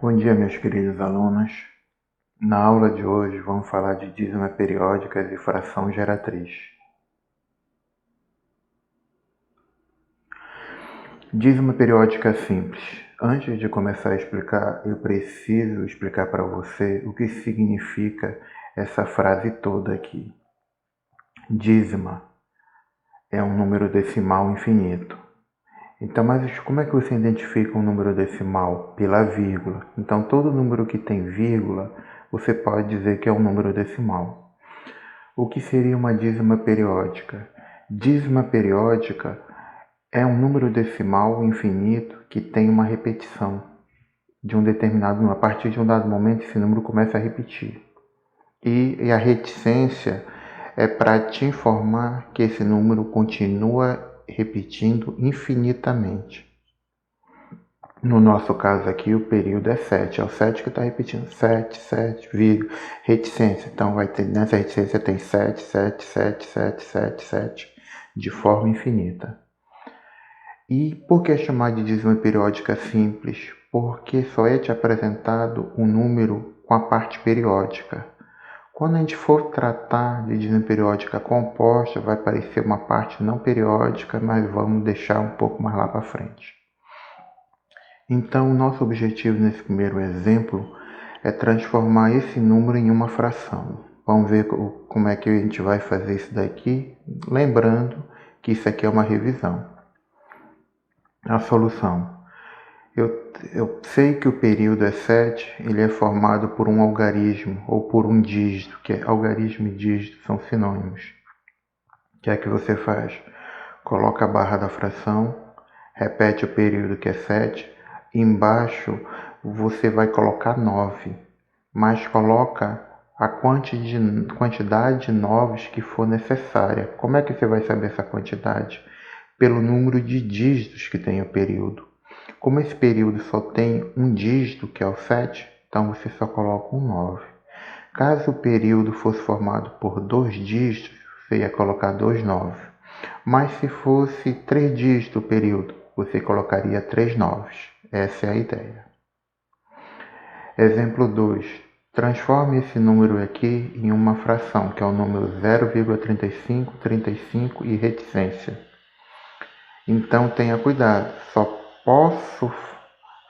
Bom dia, meus queridos alunos. Na aula de hoje vamos falar de dízima periódicas e fração geratriz. Dízima periódica simples. Antes de começar a explicar, eu preciso explicar para você o que significa essa frase toda aqui. Dízima é um número decimal infinito. Então, mas como é que você identifica um número decimal? Pela vírgula. Então, todo número que tem vírgula, você pode dizer que é um número decimal. O que seria uma dízima periódica? Dízima periódica é um número decimal infinito que tem uma repetição de um determinado número. A partir de um dado momento, esse número começa a repetir. E a reticência é para te informar que esse número continua repetindo infinitamente. No nosso caso aqui, o período é 7. É o 7 que está repetindo. 7, 7, vírgula, reticência. Então, nessa reticência tem 7, 7, 7, 7, 7, 7, de forma infinita. E por que chamar de dízima periódica simples? Porque só é te apresentado um número com a parte periódica. Quando a gente for tratar de dízima periódica composta, vai aparecer uma parte não periódica, mas vamos deixar um pouco mais lá para frente. Então, o nosso objetivo nesse primeiro exemplo é transformar esse número em uma fração. Vamos ver como é que a gente vai fazer isso daqui, lembrando que isso aqui é uma revisão. A solução. Eu sei que o período é 7, ele é formado por um algarismo ou por um dígito, que algarismo e dígito são sinônimos. O que é que você faz? Coloca a barra da fração, repete o período que é 7, embaixo você vai colocar 9, mas coloca a quantidade de 9 que for necessária. Como é que você vai saber essa quantidade? Pelo número de dígitos que tem o período. Como esse período só tem um dígito, que é o 7, então você só coloca um 9. Caso o período fosse formado por 2 dígitos, você ia colocar 2 9. Mas se fosse 3 dígitos o período, você colocaria 3 9. Essa é a ideia. Exemplo 2. Transforme esse número aqui em uma fração, que é o número 0,35, 35 e reticência. Então tenha cuidado, só posso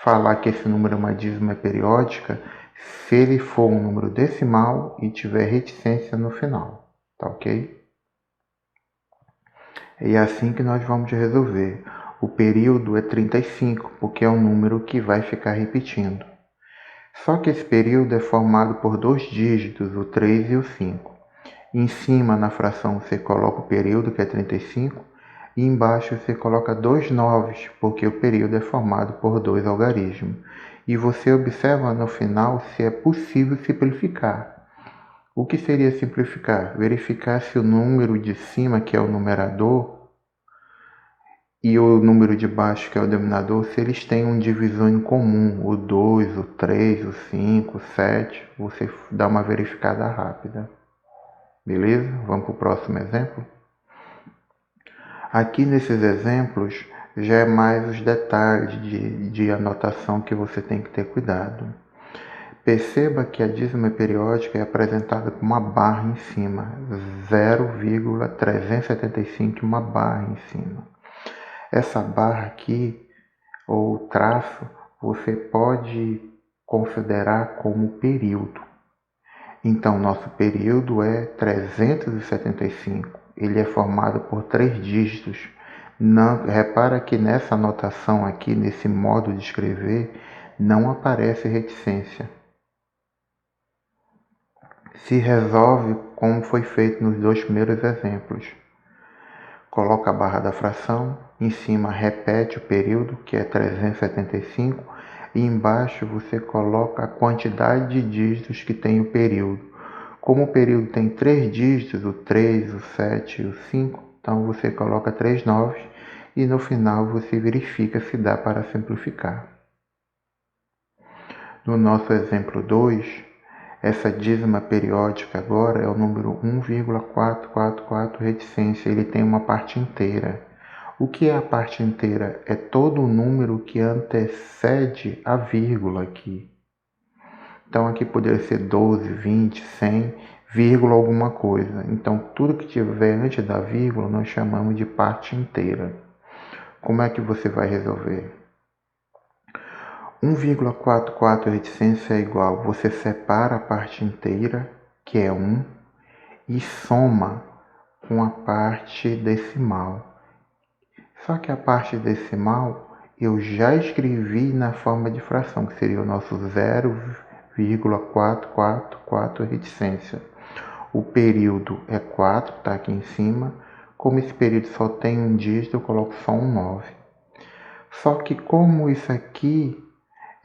falar que esse número é uma dízima periódica se ele for um número decimal e tiver reticência no final, tá ok? E é assim que nós vamos resolver. O período é 35, porque é um número que vai ficar repetindo. Só que esse período é formado por 2 dígitos, o 3 e o 5. Em cima, na fração, você coloca o período, que é 35, e embaixo você coloca 2 9, porque o período é formado por 2 algarismos. E você observa no final se é possível simplificar. O que seria simplificar? Verificar se o número de cima, que é o numerador, e o número de baixo, que é o denominador, se eles têm um divisor em comum, o 2, o 3, o 5, o 7, você dá uma verificada rápida. Beleza? Vamos para o próximo exemplo? Aqui nesses exemplos já é mais os detalhes de anotação que você tem que ter cuidado. Perceba que a dízima periódica é apresentada com uma barra em cima, 0,375, uma barra em cima. Essa barra aqui, ou traço, você pode considerar como período. Então, nosso período é 375. Ele é formado por 3 dígitos. Repara que nessa anotação aqui, nesse modo de escrever, não aparece reticência. Se resolve como foi feito nos 2 primeiros exemplos. Coloca a barra da fração, em cima repete o período, que é 375, e embaixo você coloca a quantidade de dígitos que tem o período. Como o período tem 3 dígitos, o 3, o 7 e o 5, então você coloca 3 9 e no final você verifica se dá para simplificar. No nosso exemplo 2, essa dízima periódica agora é o número 1,444 reticência, ele tem uma parte inteira. O que é a parte inteira? É todo o número que antecede a vírgula aqui. Então aqui poderia ser 12, 20, 100, vírgula alguma coisa. Então tudo que tiver antes da vírgula nós chamamos de parte inteira. Como é que você vai resolver? 1,44 reticência é igual, você separa a parte inteira, que é 1, e soma com a parte decimal. Só que a parte decimal eu já escrevi na forma de fração, que seria o nosso 0,444 reticência. O período é 4, está aqui em cima. Como esse período só tem um dígito, eu coloco só um 9. Só que como isso aqui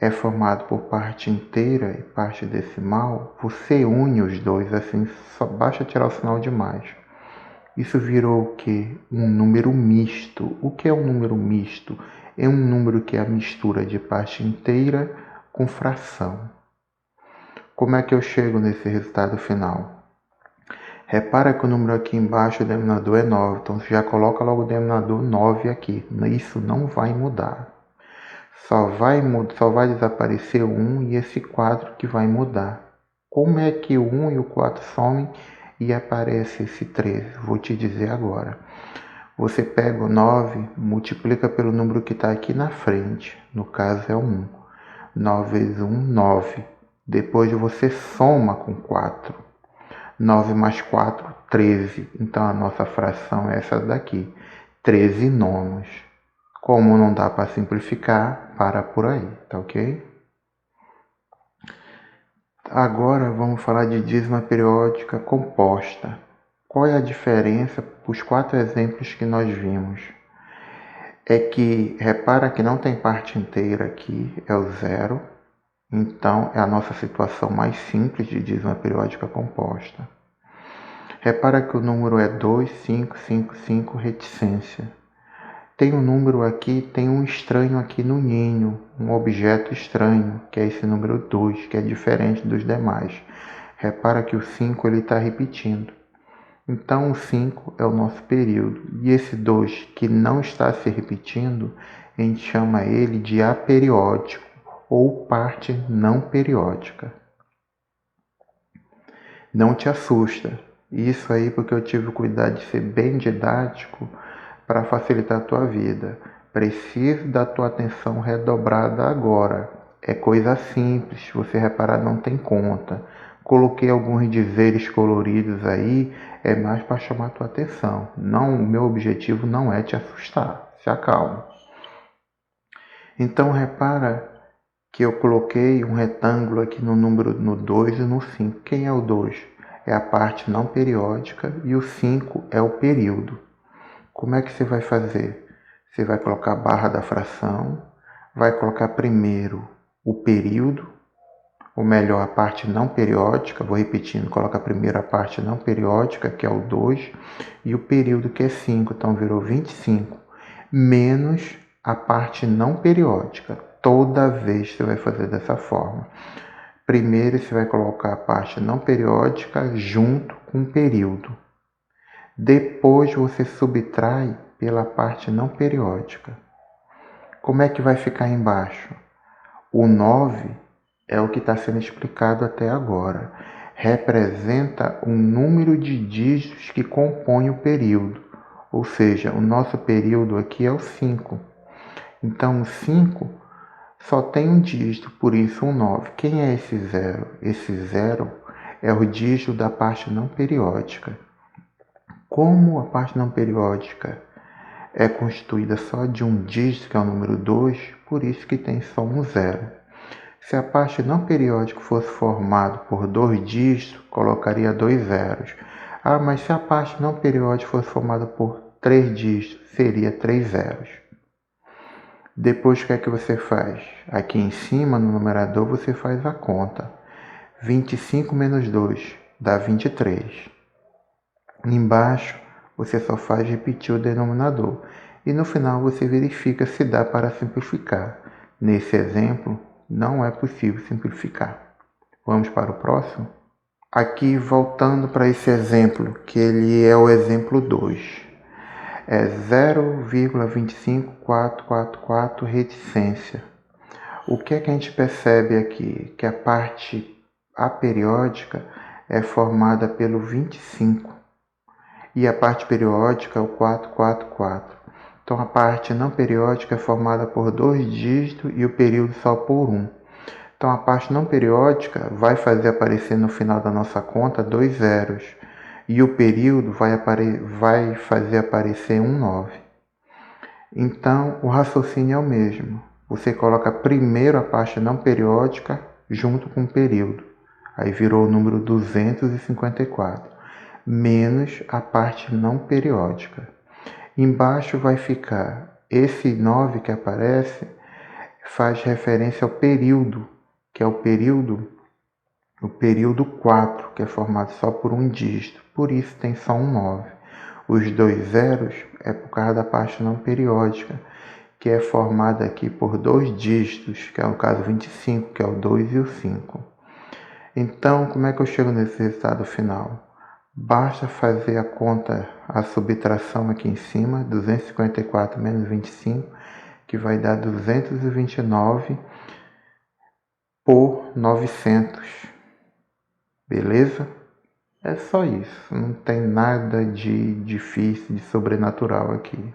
é formado por parte inteira e parte decimal, você une os dois, assim, só basta tirar o sinal de mais. Isso virou o quê? Um número misto. O que é um número misto? É um número que é a mistura de parte inteira com fração. Como é que eu chego nesse resultado final? Repara que o número aqui embaixo, o denominador é 9, então você já coloca logo o denominador 9 aqui. Isso não vai mudar. Só vai desaparecer o 1 e esse 4 que vai mudar. Como é que o 1 e o 4 somem e aparece esse 13? Vou te dizer agora. Você pega o 9, multiplica pelo número que está aqui na frente. No caso é o 1. 9 vezes 1, 9. Depois você soma com 4. 9 mais 4, 13. Então a nossa fração é essa daqui. 13 nonos. Como não dá para simplificar, para por aí, tá ok? Agora vamos falar de dízima periódica composta. Qual é a diferença para os 4 exemplos que nós vimos? É que, repara que não tem parte inteira aqui, é o 0. Então, é a nossa situação mais simples de dízima periódica composta. Repara que o número é 2555 reticência. Tem um número aqui, tem um estranho aqui no ninho, um objeto estranho, que é esse número 2, que é diferente dos demais. Repara que o 5 ele está repetindo. Então o 5 é o nosso período. E esse 2 que não está se repetindo, a gente chama ele de aperiódico ou parte não periódica. Não te assusta. Isso aí porque eu tive o cuidado de ser bem didático para facilitar a tua vida. Preciso da tua atenção redobrada agora. É coisa simples, se você reparar não tem conta. Coloquei alguns dizeres coloridos aí, é mais para chamar a tua atenção. Não, o meu objetivo não é te assustar. Se acalma. Então repara que eu coloquei um retângulo aqui no número no 2 e no 5. Quem é o 2? É a parte não periódica e o 5 é o período. Como é que você vai fazer? Você vai colocar a barra da fração, vai colocar primeiro o período, ou melhor, a parte não periódica, vou repetindo, coloca primeiro a parte não periódica, que é o 2, e o período, que é 5, então virou 25, menos a parte não periódica. Toda vez você vai fazer dessa forma. Primeiro você vai colocar a parte não periódica junto com o período. Depois você subtrai pela parte não periódica. Como é que vai ficar embaixo? O 9 é o que está sendo explicado até agora. Representa o número de dígitos que compõem o período. Ou seja, o nosso período aqui é o 5. Então, o 5 só tem um dígito, por isso um 9. Quem é esse 0? Esse 0 é o dígito da parte não periódica. Como a parte não periódica é constituída só de um dígito, que é o número 2, por isso que tem só um 0. Se a parte não periódica fosse formada por 2 dígitos, colocaria 2 zeros. Ah, mas se a parte não periódica fosse formada por 3 dígitos, seria 3 zeros. Depois, o que é que você faz? Aqui em cima, no numerador, você faz a conta. 25 menos 2 dá 23. Embaixo, você só faz repetir o denominador. E no final, você verifica se dá para simplificar. Nesse exemplo, não é possível simplificar. Vamos para o próximo? Aqui, voltando para esse exemplo, que ele é o exemplo 2. É 0,25444 reticência. O que é que a gente percebe aqui? Que a parte aperiódica é formada pelo 25 e a parte periódica é o 444. Então a parte não periódica é formada por 2 dígitos e o período só por 1. Então a parte não periódica vai fazer aparecer no final da nossa conta 2 zeros e o período vai fazer aparecer 9. Então o raciocínio é o mesmo. Você coloca primeiro a parte não periódica junto com o período. Aí virou o número 254, menos a parte não periódica. Embaixo vai ficar esse 9 que aparece, faz referência ao período, que é o período 4, que é formado só por um dígito, por isso tem só um 9. Os 2 zeros é por causa da parte não periódica, que é formada aqui por 2 dígitos, que é o caso 25, que é o 2 e o 5. Então, como é que eu chego nesse resultado final? Basta fazer a conta, a subtração aqui em cima, 254 menos 25, que vai dar 229 por 900. Beleza? É só isso, não tem nada de difícil, de sobrenatural aqui.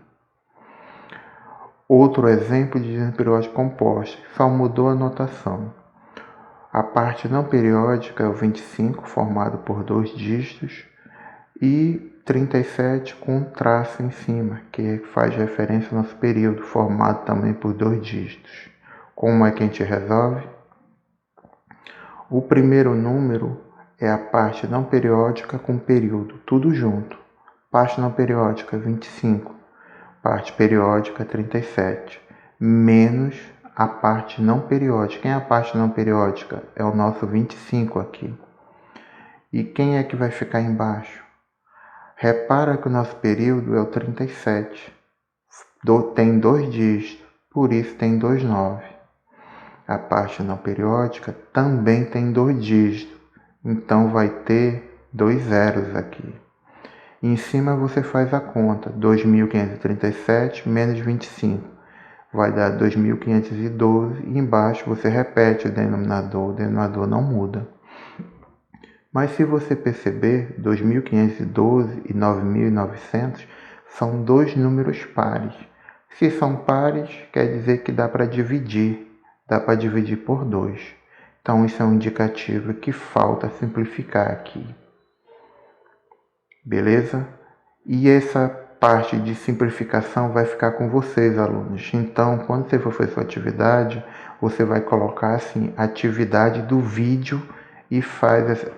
Outro exemplo de dígito periódico composto, só mudou a notação. A parte não periódica é o 25, formado por 2 dígitos, e 37 com um traço em cima, que faz referência ao nosso período, formado também por 2 dígitos. Como é que a gente resolve? O primeiro número é a parte não periódica com período, tudo junto. Parte não periódica, 25. Parte periódica, 37. Menos a parte não periódica. Quem é a parte não periódica? É o nosso 25 aqui. E quem é que vai ficar embaixo? Repara que o nosso período é o 37. Tem 2 dígitos, por isso tem 2 9. A parte não periódica também tem 2 dígitos, então vai ter 2 zeros aqui. Em cima você faz a conta, 2.537 menos 25, vai dar 2.512 e embaixo você repete o denominador não muda. Mas se você perceber, 2.512 e 9.900 são 2 números pares. Se são pares, quer dizer que dá para dividir por 2. Então isso é um indicativo que falta simplificar aqui. Beleza? E essa parte de simplificação vai ficar com vocês, alunos. Então, quando você for fazer sua atividade, você vai colocar assim, atividade do vídeo e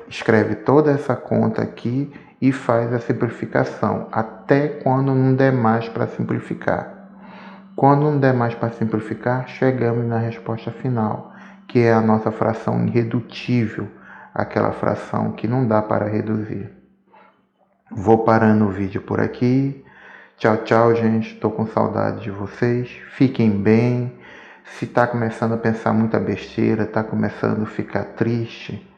escreve toda essa conta aqui e faz a simplificação, até quando não der mais para simplificar. Quando não der mais para simplificar, chegamos na resposta final, que é a nossa fração irredutível, aquela fração que não dá para reduzir. Vou parando o vídeo por aqui. Tchau, tchau, gente. Estou com saudade de vocês. Fiquem bem. Se está começando a pensar muita besteira, está começando a ficar triste,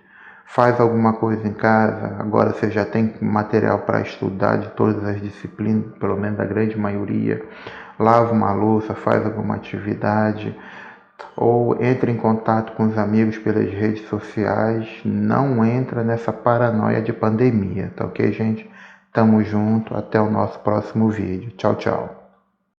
faz alguma coisa em casa. Agora você já tem material para estudar de todas as disciplinas, pelo menos da grande maioria. Lava uma louça, faz alguma atividade, ou entre em contato com os amigos pelas redes sociais. Não entra nessa paranoia de pandemia, tá ok, gente? Tamo junto, até o nosso próximo vídeo. Tchau, tchau.